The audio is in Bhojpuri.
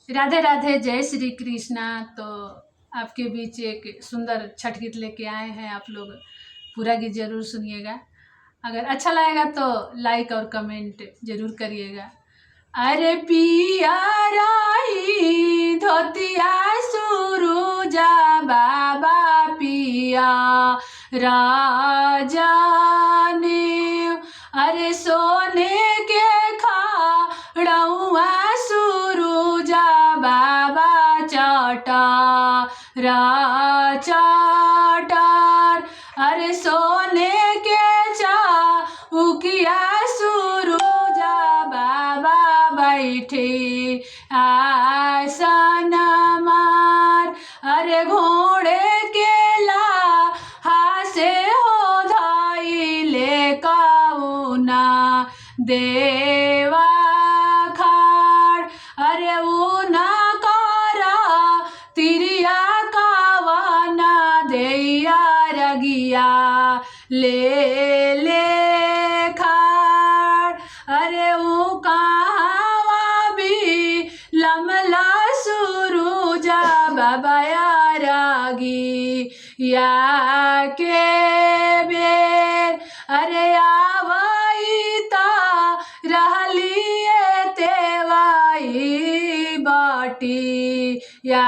राधे राधे, जय श्री कृष्णा। तो आपके बीच एक सुंदर छठ गीत लेके आए हैं। आप लोग पूरा गीत जरूर सुनिएगा। अगर अच्छा लगेगा तो लाइक और कमेंट जरूर करिएगा। अरे पिया राई धोतिया सुरुजा बाबा पिया राजा ने, अरे सोने के खाड़ुआ सुरुजा बाबा चटा चटार, अरे सोने के चौकिया सुरुजा बाबा बैठे आसन मार, अरे घोड़े के लाहा से हो धाई ले काउना देवा खाड़, अरे ऊना कारा तिरिया कावाना देया रगिया ले खाड़, अरे ऊ कहावा भी लमला सुरुजा बाबा रागी या के बेर, अरे आवईता रहलिए तेवाई बाटी या